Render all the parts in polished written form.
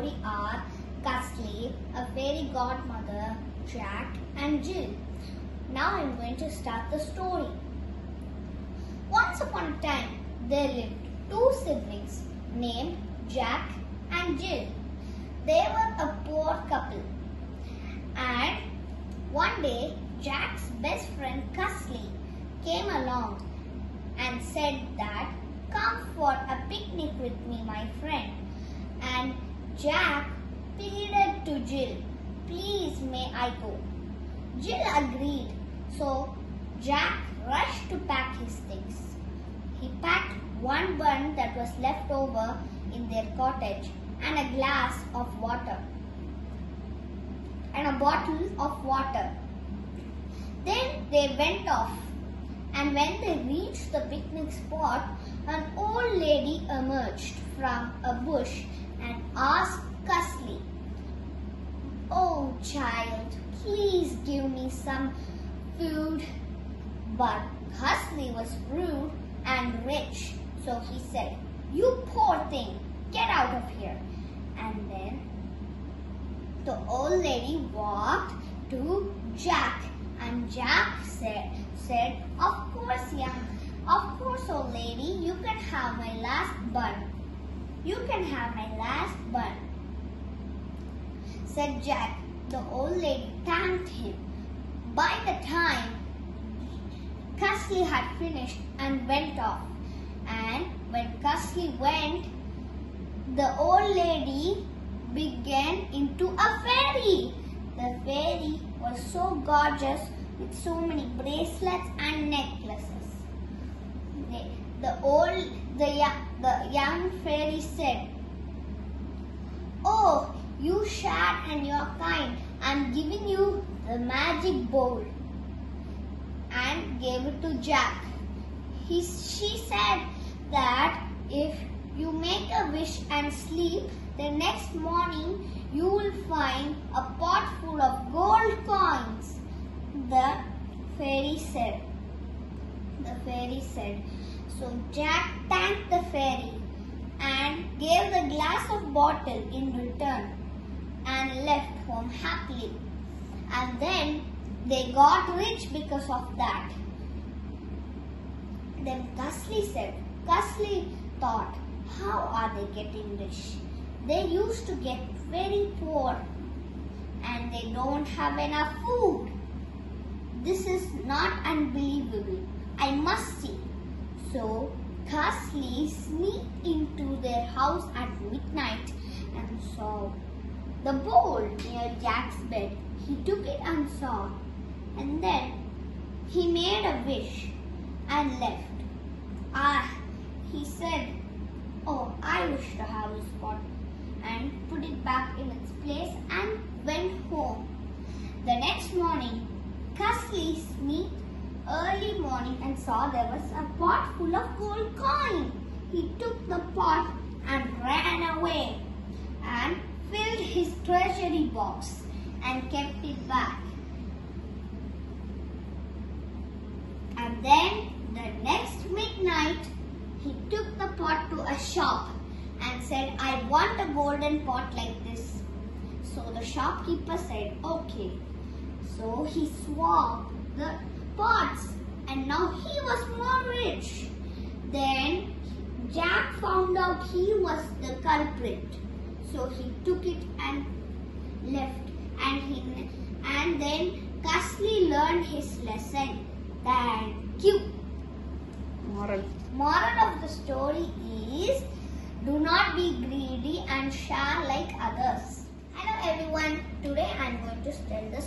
story are Cussly, a fairy godmother, Jack and Jill. Now I'm going to start the story. Once upon a time, there lived two siblings named Jack and Jill. They were a poor couple. And one day, Jack's best friend Cussly came along and said that, "Come for a picnic with me, my friend." And Jack pleaded to Jill, "Please, may I go?" Jill agreed, so Jack rushed to pack his things. He packed one bun that was left over in their cottage and a glass of water and a bottle of water. Then they went off, and when they reached the picnic spot, an old lady emerged from a bush and asked Cussly, "Oh child, please give me some food." But Cussly was rude and rich, so he said, "You poor thing, get out of here." And then the old lady walked to Jack, and Jack said, "Of course, old lady, you can have my last bun. You can have my last bun," said Jack. The old lady thanked him. By the time Cussly had finished and went off, and when Cussly went, the old lady began into a fairy. The fairy was so gorgeous with so many bracelets and necklaces. The young fairy said, "Oh, you share and you're kind. I'm giving you the magic bowl," and gave it to Jack. She said that if you make a wish and sleep, the next morning you will find a pot full of gold coins. The fairy said. So Jack thanked the fairy and gave the glass of bottle in return and left home happily. And then they got rich because of that. Then Cussly thought, how are they getting rich? They used to get very poor and they don't have enough food. This is not unbelievable. I must see. So Cussly sneaked into their house at midnight and saw the bowl near Jack's bed. He took it and saw, and then he made a wish and left. He said, "Oh, I wish to have this pot," and put it back in its place and went home. The next morning, Cussly sneaked early morning and saw there was a pot full of gold coin. He took the pot and ran away and filled his treasury box and kept it back. And then the next midnight, he took the pot to a shop and said, "I want a golden pot like this." So the shopkeeper said, "Okay." So he swapped the pots and now he was more rich. Then Jack found out he was the culprit. So he took it and left, and then Cussly learned his lesson. Thank you. Moral of the story is, do not be greedy and share like others. Hello everyone. Today I am going to tell the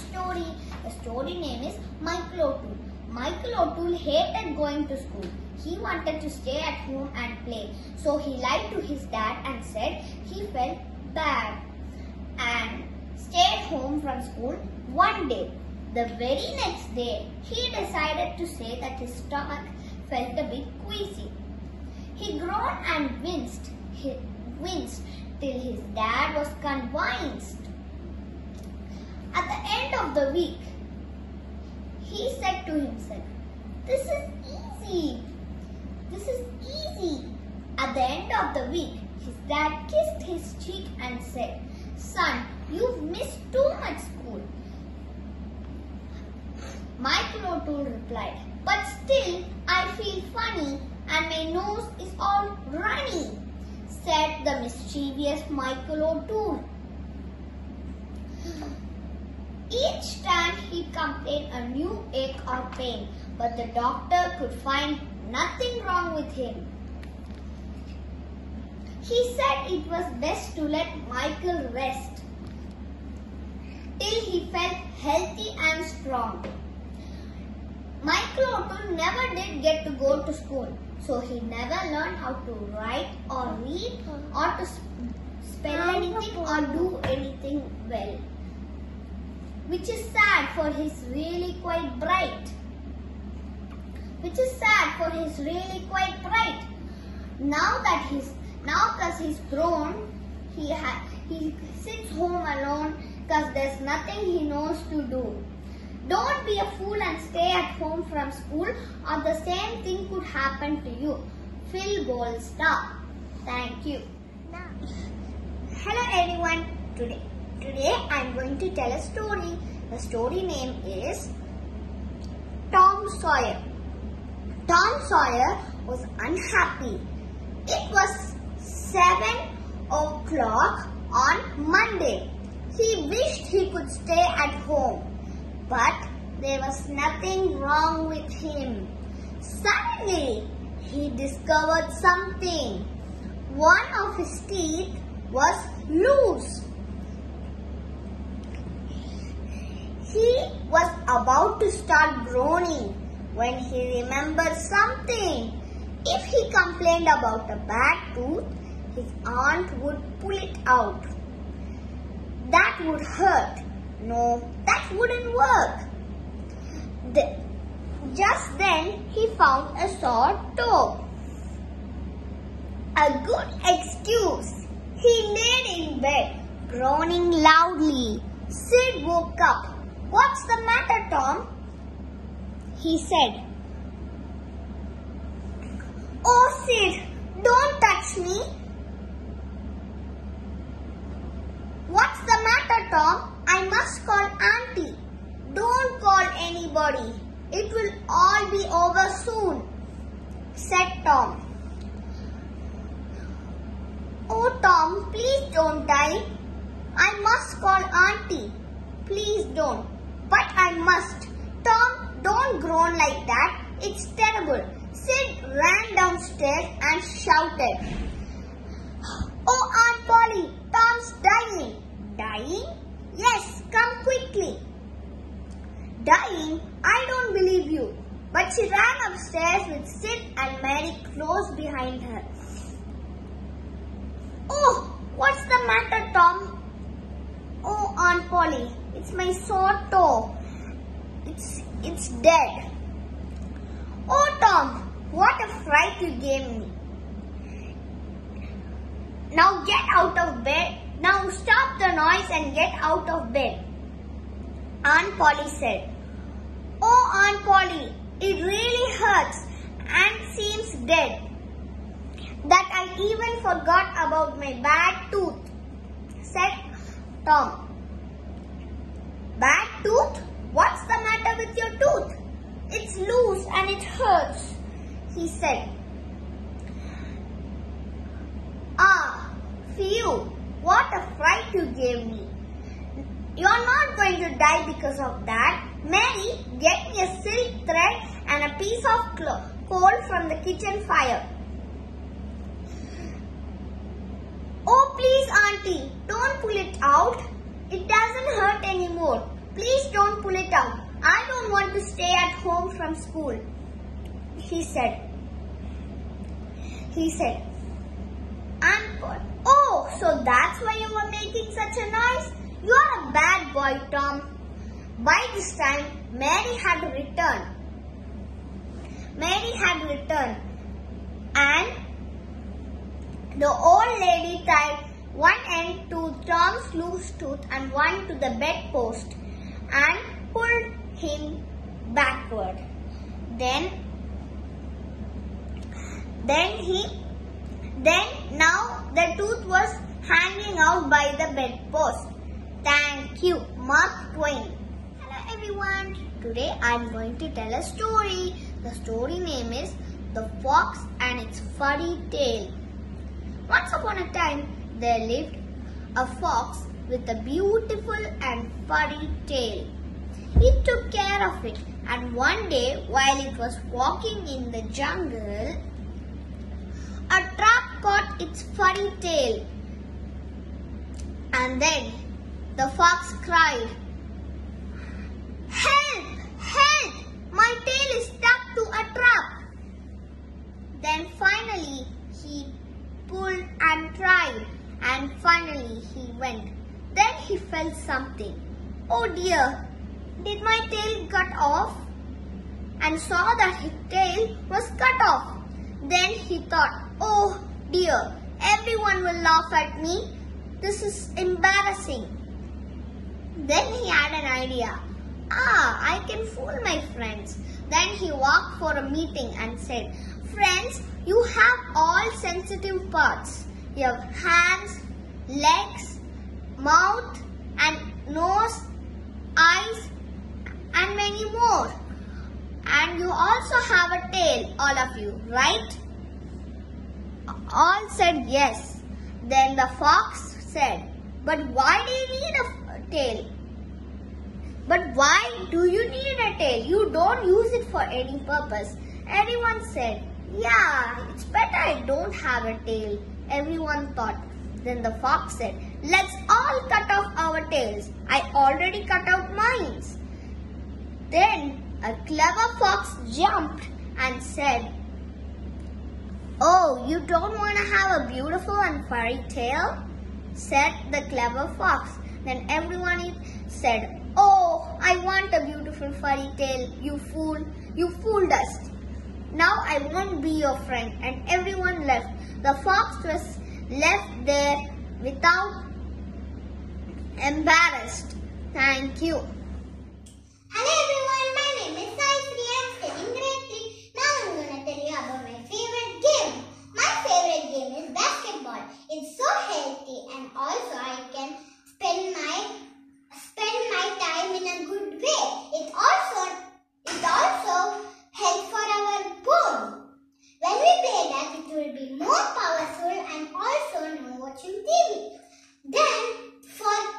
story. The story name is Michael O'Toole. Michael O'Toole hated going to school. He wanted to stay at home and play. So he lied to his dad and said he felt bad and stayed home from school one day. The very next day, he decided to say that his stomach felt a bit queasy. He groaned and winced till his dad was convinced. At the end of the week, he said to himself, "This is easy. At the end of the week, His dad kissed his cheek and said, "Son, you've missed too much school." Michael O'Toole replied, "But still, I feel funny and my nose is all runny," said the mischievous Michael O'Toole. Each time he complained a new ache or pain, but the doctor could find nothing wrong with him. He said it was best to let Michael rest till he felt healthy and strong. Michael O'Toole never did get to go to school, so he never learned how to write or read or to spell anything or do anything well, which is sad for his really quite bright. Now because he's grown, he sits home alone because there's nothing he knows to do. Don't be a fool and stay at home from school, or the same thing could happen to you. Phil Goldstar. Thank you. Hello everyone. Today I'm going to tell a story. The story name is Tom Sawyer. Tom Sawyer was unhappy. It was 7 o'clock on Monday. He wished he could stay at home, but there was nothing wrong with him. Suddenly, he discovered something. One of his teeth was loose. He was about to start groaning when he remembered something. If he complained about a bad tooth, his aunt would pull it out. That would hurt. No, that wouldn't work. Just then, he found a sore toe. A good excuse. He laid in bed, groaning loudly. Sid woke up. "What's the matter, Tom?" he said. "Oh, Sid, don't touch me." "What's the matter, Tom? I must call Auntie." "Don't call anybody. It will all be over soon," said Tom. "Oh, Tom, please don't die. I must call Auntie." "Please don't." "But I must." "Tom, don't groan like that. It's terrible." Sid ran downstairs and shouted, "Oh, Aunt Polly, Tom's dying." "Dying?" "Yes, come quickly." "Dying? I don't believe you." But she ran upstairs with Sid and Mary close behind her. "Oh, what's the matter, Tom?" "Oh, Aunt Polly, it's my sore toe. It's dead." "Oh, Tom, what a fright you gave me. Now get out of bed. Now stop the noise and get out of bed," Aunt Polly said. "Oh, Aunt Polly, it really hurts and seems dead. That I even forgot about my bad tooth," said Tom. "Bad tooth? What's the matter with your tooth?" "It's loose and it hurts," he said. "Ah, phew, what a fright you gave me. You're not going to die because of that. Mary, get me a silk thread and a piece of coal from the kitchen fire." "Oh, please, Auntie, don't pull it out. It doesn't hurt anymore. Please don't pull it out. I don't want to stay at home from school," he said. Aunt Polly, "Oh, so that's why you were making such a noise? You're a bad boy, Tom." By this time, Mary had returned. And the old lady tied one end to Tom's loose tooth and one to the bedpost and pulled him backward. Now The tooth was hanging out by the bedpost. Thank you, Mark Twain. Hello everyone. Today I am going to tell a story. The story name is The Fox and Its Furry Tail. Once upon a time, there lived a fox with a beautiful and furry tail. He took care of it, and one day while it was walking in the jungle, a trap caught its furry tail. And then the fox cried, "Help! Help! My tail is stuck to a trap." Then finally he pulled and tried, and finally he went. Then he felt something. "Oh dear, did my tail cut off?" And saw that his tail was cut off. Then he thought, "Oh dear, everyone will laugh at me. This is embarrassing." Then he had an idea. I can fool my friends." Then he walked for a meeting and said, "Friends, you have all sensitive parts. You have hands, legs, mouth and nose, eyes and many more. And you also have a tail, all of you, right?" All said yes. Then the fox said, "But why do you need a tail? But why do you need a tail? You don't use it for any purpose." Everyone said, "Yeah, it's better I don't have a tail." Everyone thought. Then the fox said, "Let's all cut off our tails. I already cut out mine." Then a clever fox jumped and said, "Oh, you don't want to have a beautiful and furry tail?" said the clever fox. Then everyone said, "Oh, I want a beautiful furry tail. You fool, you fooled us. Now I won't be your friend." And everyone left. The fox was left there without embarrassed. Thank you. Hello everyone, my name is Saisri. I'm studying grade 3. Now I'm going to tell you about my favorite game. My favorite game is basketball. It's so healthy and also I can spend my time in a good way. It also helps for our bone. When we play that, it will be more powerful and also no watching TV. Then,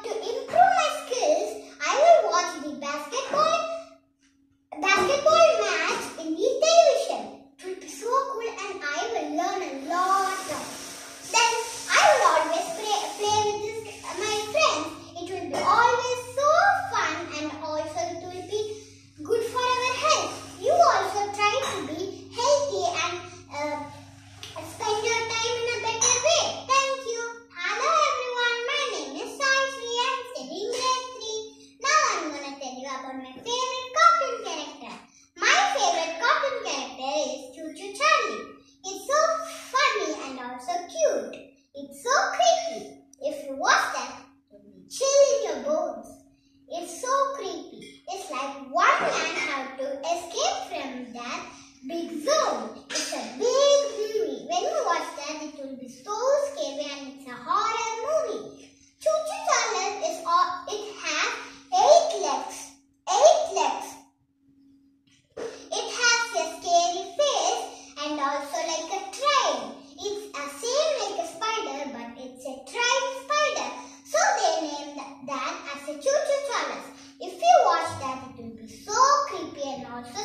to improve my skills, I will watch the basketball match in the television. It will be so cool and I will learn a lot. Then I will always play with my friends. It will be always so fun and also it will be good for our health. You also try to be healthy and spend your time in a better way. Thank you. Hello everyone, my name is Saisri. I'm studying grade 3. Now I'm going to tell you about my favorite cartoon character. My favorite cartoon character is Choo Choo Charlie. It's so funny and also cute. It's so creepy. If you watch that, you'll be chill in your bones. It's so creepy. It's like one man had to escape from that big zone. It's a big movie. When you watch that, it will be so scary and it's a horror movie. Choo Choo Charlie it has 8 legs. 8 legs. It has a scary face and also like a train. It's the same like a spider, but it's a train spider. So they named that as a Choo Choo Charlie. If you watch that, it will be so creepy and also